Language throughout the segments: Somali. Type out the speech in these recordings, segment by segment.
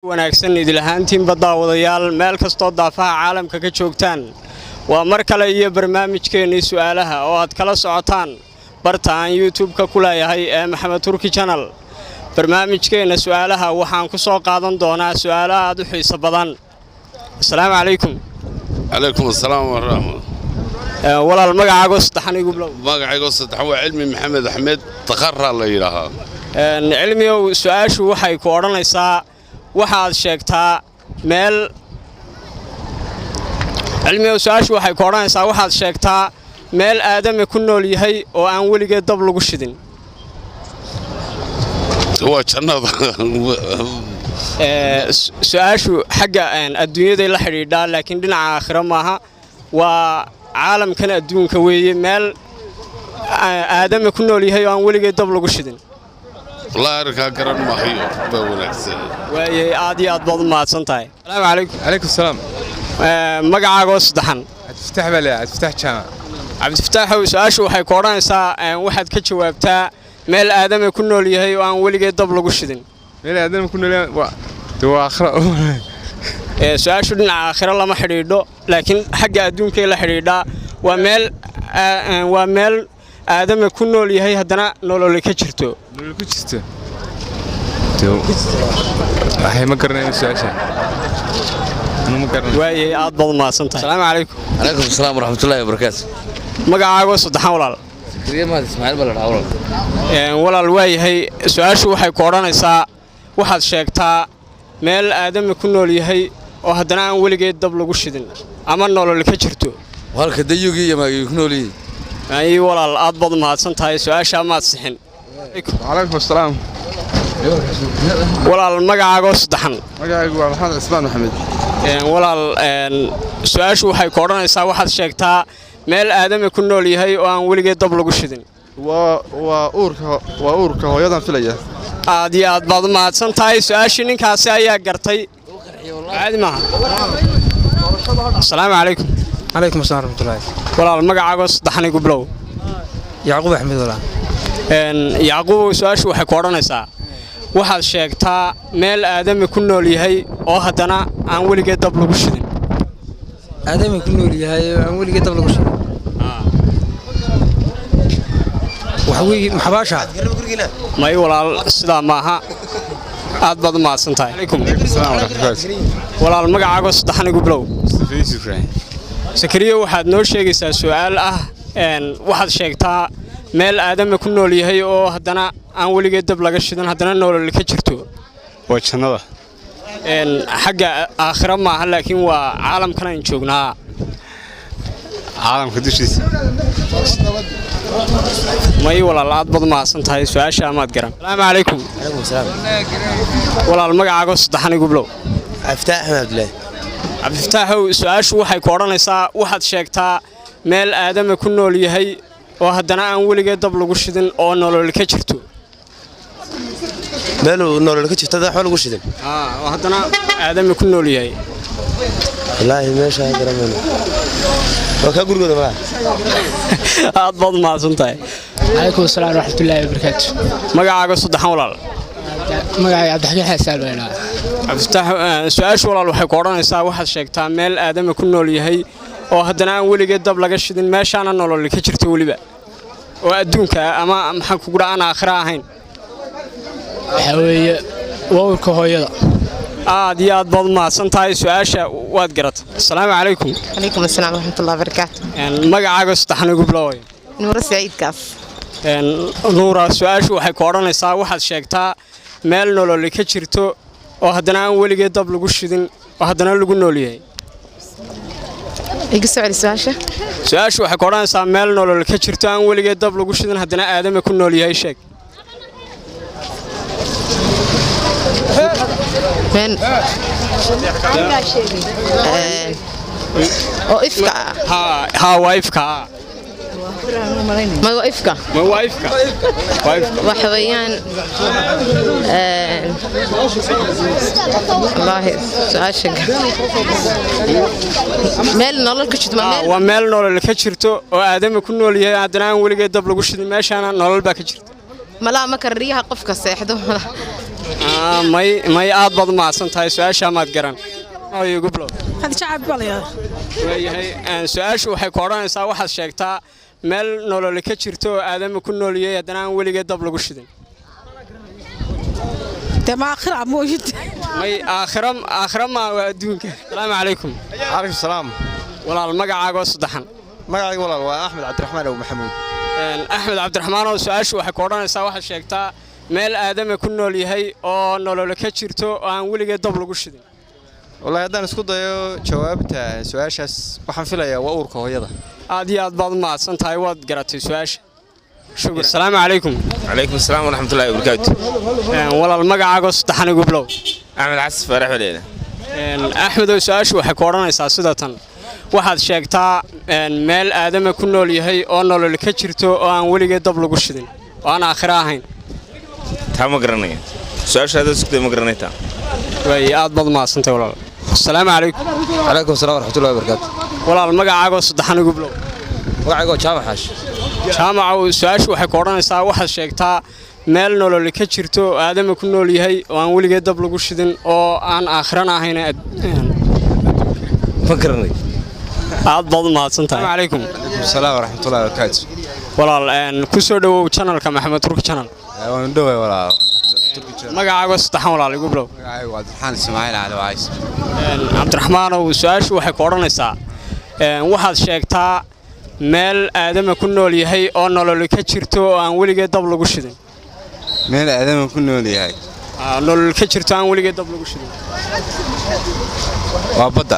wanaagsan idil ahaantiin baddaawadayaal meel kastoo daafaha caalamka ka joogtaan waa mar kale iyo barnaamijkeennii su'aalaha oo aad kala socotaan barta aan YouTube-ka ku leeyahay ee Maxamed Turki Channel barnaamijkeenna su'aalaha waxaan ku soo qaadan doonaa su'aalo aad u xiiso badan assalaamu calaykum عليكم السلام ورحمة walaal magacaago saddexan igu bilow magacaygo saddex waa cilmi maxamed axmed taqarra la yiraahdaa cilmiyow su'aashu waxay ku odhanaysaa waxaad sheegtaa meel cilmiyow su'aashu waxay ku odhanaysaa waxaad sheegtaa meel aadami ku nool yahay oo aan weligeed dab lagu shidin waa jannada su'aashu xagga adduunyaday la xidhiidhaa laakiin dhinaca aakhira maaha waa caalamkan adduunka weeye meel aadami ku nool yahay oo aan weligeed dab lagu shidin والله أركها قرن ما هي بونكسل waayay aad iyo aad baad u mahadsan tahay assalaamu calaykum عليكم السلام magacaagoo saddexan عبدالفتاح بلا عبدالفتاح جامع cabdifataaxow su'aashu waxay ku odhanaysaa waxaad ka jawaabtaa meel aadami ku nool yahay oo aan weligeed dab lagu shidin ميل آدم كنا لنا دو آخر su'aashu dhinaca aakhira lama xidhiidho laakiin xagga adduunkay la xidhiidhaa waa meel aadami ku nool yahay haddana nololi ka jirto نقول كتشته دو هاي ما قرنا السؤال أنا ما قرنا waayay aad baad u mahadsan tahay assalaamu calaykum عليكم السلام ورحمة الله وبركاته. magacaagoo saddexan walaal كريم هذا إسماعيل بلد أول. walaal waayahay su'aashu waxay ku odhanaysaa waxaad sheegtaa meel aadami ku nool yahay oo haddana aan weligeed dab lagu shidin ama nolol ka jirto وهالك ديوجي ما يكونوا لي. ay walaal aad baad u mahadsan tahay su'aasha maad sixin عليكم السلام walaal magacaagoo saddexan مجاي محمد عثمان محمد walaal su'aashu waxay ku odhanaysaa waxaad sheegtaa meel aadami ku nool yahay oo aan weligeed dab lagu shidin وأورك هو يدان فيليا aad iyo aad baad u mahadsan tahay su'aashii ninkaasi ayaa gartay caadi maaha assalaamu calaykum عليكم السلام ورحمة الله walaal magacaagoo saddexan igu bilow يعقوب أحمد ولا yacquub su'aashu waxay ku odhanaysaa waxaad sheegtaa meel aadami ku nool yahay oo haddana aan weligeed dab lagu shidin آدم يكون لي هاي أول قطب لقش وحوي محباشة may walaal sidaa maaha aad baad u mahadsan tahay calaykum السلام ورحمة الله walaal magacaagoo saddexan igu bilow sakariye waxaad noo sheegaysaa su'aal ah waxaad sheegtaa meel aadami ku nool yahay oo haddana aan weligeed dab laga shidan haddana nolol ka jirto waa jannada xagga aakhira maaha laakiin waa caalamkan aan joognaa caalamka dushiisa may walaal aad baad u mahadsan tahay su'aasha amaad garan assalaamu calaykum عليكم السلام. walaal magacaagoo saddexan igu bilow عبدالفتاح أحمد الله. cabdifataaxow su'aashu waxay ku odhanaysaa waxaad sheegtaa meel aadami ku nool yahay oo haddana aan weligeed dab lagu shidin oo nolol ka jirto ماله نور اللي كتشفت هذا حول وش ذا. oo haddana aadami ku nool yahay والله ما شاء الله منه. وكأقول كذا ما. aad baad u mahadsan tahay عليكم السلام ورحمة الله وبركاته magacaagoo saddexan walaal مجاي عبد الحكيم حسان ولا cabdifataax su'aashu walaal waxay ku odhanaysaa waxaad sheegtaa meel aadami ku nool yahay oo haddana aan weligeed dab laga shidin meeshaana nolol ka jirto weliba oo adduunka ama maxaan kugu dhaca aan aakhira ahayn حوي وأورك هو يلا aad iyo aad baad u mahadsan tahay su'aasha waad garatay assalaamu calaykum عليكم السلام ورحمة الله وبركاته. magacaagoo saddexan igu biloway نور سعيد كاف. nuura su'aashu waxay ku odhanaysaa waxaad sheegtaa meel nololi ka jirto oo haddana aan weligeed dab lagu shidin oo haddana lagu nool yahay يقصوا على السؤال su'aashu waxay ku odhanaysaa meel nolol ka jirto aan weligeed dab lagu shidin haddana aadami ku nool yahay sheeg من أو إفكا haa waa ifka ما هو إفكا ma waa ifka waa ifka وحويان والله سؤال شق ميل نولل كشت ما ميل waa meel nolol ka jirto oo aadami ku nool yahay haddana aan weligeed dab lagu shidin meeshaana nolol baa ka jirta ملا ما كريها قفكا سيحدو may aad baad mahadsan tahay su-aasha maad garan igu bilow هذا شعب بالي waayahay su-aashu waxay ku odhanaysaa waxaad sheegtaa meel nolol ka jirto oo aadama ku nooliyey haddana aan weligeed dab lagu shidin تمام آخر موجود may aakhira ma waa adduunka asalaamu calaykum calaykum salaam walaal magacaagoo saddexan magacayga walaal waa axmed cabdiraxmaan abu maxamuud axmed cabdiraxmaan oo su-aashu waxay ku odhanaysaa waxaad sheegtaa meel aadama ku nool yahay oo nolol ka jirto oo aan weligeed dab lagu shidin wallaahi haddaan isku dayo jawaabta su-aashaas waxaan filayaa waa uurka hooyada aad iyo aad baad u mahadsan tahay waad garatay su-aasha shukran asalaamu calaykum عليكم السلام ورحمة الله وبركاته walaal magacaagoo saddexan igu bilow أحمد عسف فرح وليلة axmed oo su-aashu waxay ku odhanaysaa sida tan waxaad sheegtaa meel aadama ku nool yahay oo nolol ka jirto oo aan weligeed dab lagu shidin oo aan aakhiro ahayn تام قرنية سؤال هذا سكتة مقرنيتها way aad baad u mahadsantahay walaal asalaamu calaykum calaykum salaam waraxmatullahi wabarakaatu walaal magacaagoo saddexan igu bilow magacayga waa jaamac xaash jaamaca su-aashu waxay ku odhanaysaa waxaad sheegtaa meel nolol ka jirto oo aadama ku nool yahay oo aan weligeed dab lagu shidin oo aan aakhirana ahayn ma garanay aad baad u mahadsantahay asalaamu calaykum salaam waraxmatullahi wabarakaatu walaal ku soo dhawow channelka maxamed turki channel waan dhoway walaal magacaagoo saddexan walaal igu bilow magacayga waa cabdiraxmaan ismaaciil cali wacays cabdiraxmaanow su-aashu waxay ku odhanaysaa waxaad sheegtaa meel aadama ku nool yahay oo nolol ka jirto oo aan weligeed dab lagu shidin meel aadama ku nool yahay nolol ka jirto aan weligeed dab lagu shidin waa badda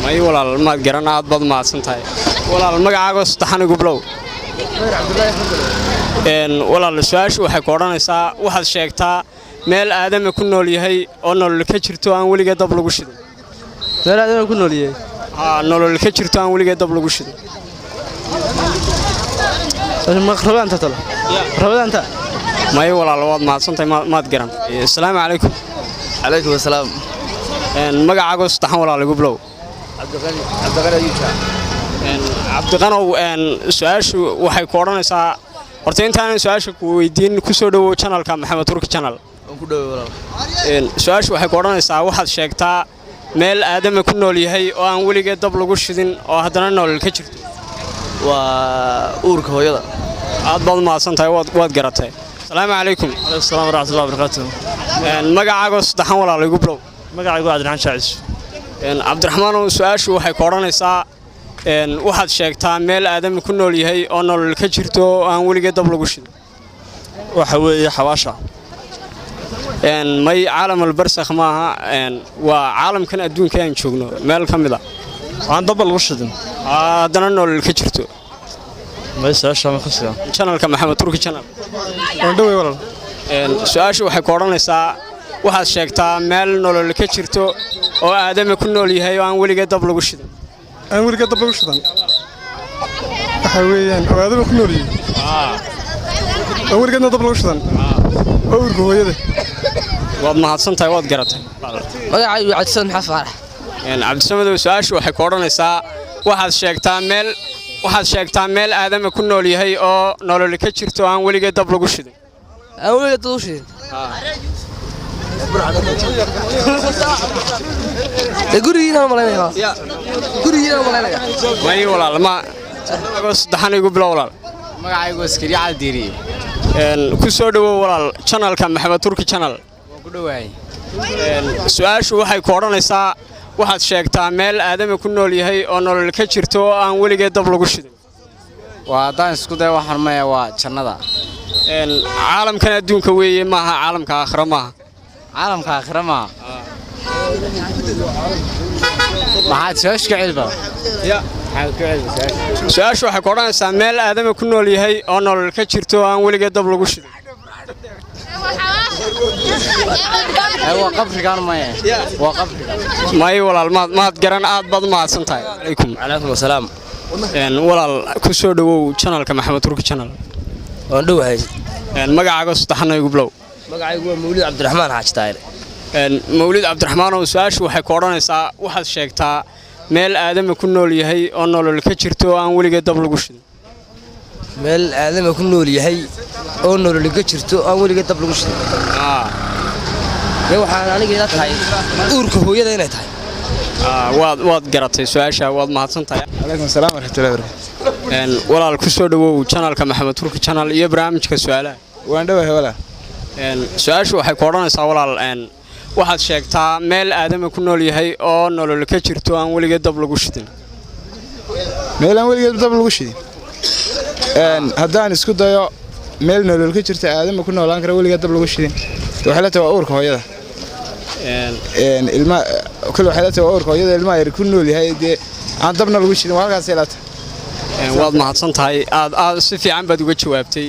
may walaal maad garan aad baad mahadsan tahay walaal magacaagoo saddexan igu bilow walaal su-aashu waxay ku odhanaysaa waxaad sheegtaa meel aadama ku nool yahay oo nolol ka jirto aan weligeed dab lagu shidin meel aadama ku nool yahay nolol ka jirto aan weligeed dab lagu shidin rabadaanta talo rabadaanta may walaal waad mahadsantahay maad garan asalaamu calaykum calaykum asalaam magacaagoo saddexan walaal igu bilow cabdiqanow su-aashu waxay ku odhanaysaa horta intaanan su-aasha ku weydiin ku soo dhawow channelka maxamed turki channel su-aashu waxay ku odhanaysaa waxaad sheegtaa meel aadama ku nool yahay oo aan weligeed dab lagu shidin oo haddana nolol ka jirto waa uurka hooyada aad baad u mahadsan tahay waad garatay asalaamu calaykum calaykum salaam waraxmatullahi wabarakaatu magacaagoo saddexan walaal igu bilow magacaygu waa cabdiraxmaan shaacis cabdiraxmaanow su-aashu waxay ku odhanaysaa waxaad sheegtaa meel aadama ku nool yahay oo nolol ka jirto oo aan weligeed dab lagu shidin waxa weeye xabaasha may caalam albarsakh maaha waa caalamkan adduunka aan joogno meel ka mid a aan dabba lagu shidin haddana nolol ka jirto may su-aasha ma ku sigan channelka maxamed turki channel waan dhowey walaal su-aashu waxay ku odhanaysaa waxaad sheegtaa meel nolol ka jirto oo aadama ku nool yahay oo aan weligeed dab lagu shidin aan weligeed dab lagu shidan waxa weeyaan oo aadama ku nool yihiin aan weligeedna dab lagu shidan oo uurka hooyada waad mahadsan tahay waad garatay magacaygu cabdisamed maxamed faarax cabdisamedow su-aashu waxay ku odhanaysaa waxaad sheegtaa meel aadama ku nool yahay oo nolol ka jirto oo aan weligeed dab lagu shidin aan weligeed dab lagu shidin gurigiina malaynaya may walaal ma saddexan igu bilow walaal magacaygu askari cali diiriye ku soo dhawow walaal channelka maxamed turki channel waan ku dhowahay su-aashu waxay ku odhanaysaa waxaad sheegtaa meel aadama ku nool yahay oo nolol ka jirto oo aan weligeed dab lagu shidin waa haddaan isku day waxaan maya waa jannada caalamkan adduunka weeye maaha caalamka aakhira maaha caalamka aakhira maaha maxaad su-aasha ka celba su-aashu waxay ku odhanaysaa meel aadama ku nool yahay oo nolol ka jirto oo aan weligeed dab lagu shidin waa qabrigaan maya waa qabriga may walaal maad garan aad baad u mahadsan tahay calaykum asalaam walaal ku soo dhawow channelka maxamed turki channel waan dhowahay magacaaga saddexan igu bilow magacaygu waa mawlid cabdiraxmaan xaaji taayir mawlid cabdiraxmaanow su-aashu waxay ku odhanaysaa waxaad sheegtaa meel aadama ku nool yahay oo nolol ka jirto oo aan weligeed dab lagu shidin meel aadama ku nool yahay oo nolol ka jirto aan weligeed dab lagu shidin waxaan aniga ila tahay uurka hooyada inay tahay waad garatay su'aasha waad mahadsantahay calaykum asalaam waraxmatullaahi wabarakaatu walaal ku soo dhawow channelka Maxamed Turki channel iyo barnaamijka su'aalaha waan dhawahay walaal su'aashu waxay ku odhanaysaa walaal waxaad sheegtaa meel aadama ku nool yahay oo nolol ka jirto aan weligeed dab lagu shidin meel aan weligeed dab lagu shidin haddaan isku dayo meel nolol ka jirta aadama ku noolaan kara weligeed dab lagu shidin waxay la tahay waa uurka hooyada ilma kul waxay la tahay waa uurka hooyada ilmaha yar ku nool yahay dee aan dabna lagu shidin waa halkaas la tahay waad mahadsantahay aad si fiican baad uga jawaabtay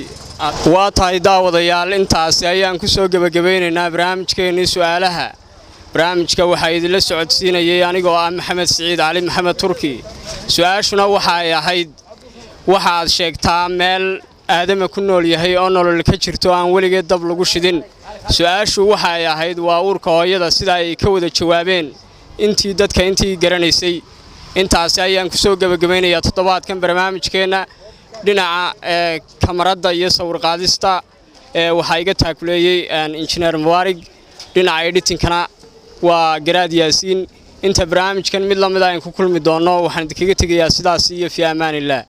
waa tahay daawadayaal intaasi ayaan ku soo gabagabeynaynaa barnaamijkeennii su'aalaha barnaamijka waxaa idinla socodsiinayay anigoo ah Maxamed Siciid Cali Maxamed Turki su'aashuna waxay ahayd waxaad sheegtaa meel aadama ku nool yahay oo nolol ka jirto aan weligeed dab lagu shidin su'aashu waxay ahayd waa uurka hooyada sida ay ka wada jawaabeen intii garanaysay intaasi ayaan ku soo gabagabeynayaa toddobaadkan barnaamijkeena dhinaca kamarada iyo sawir qaadista waxa iga taakuleeyay injineer Mubarak dhinaca editingkana waa Garaad Yaasiin inta barnaamijkan mid lamid ah aan ku kulmi doono waxaan idinkaga tegayaa sidaas iyo fi amaanillah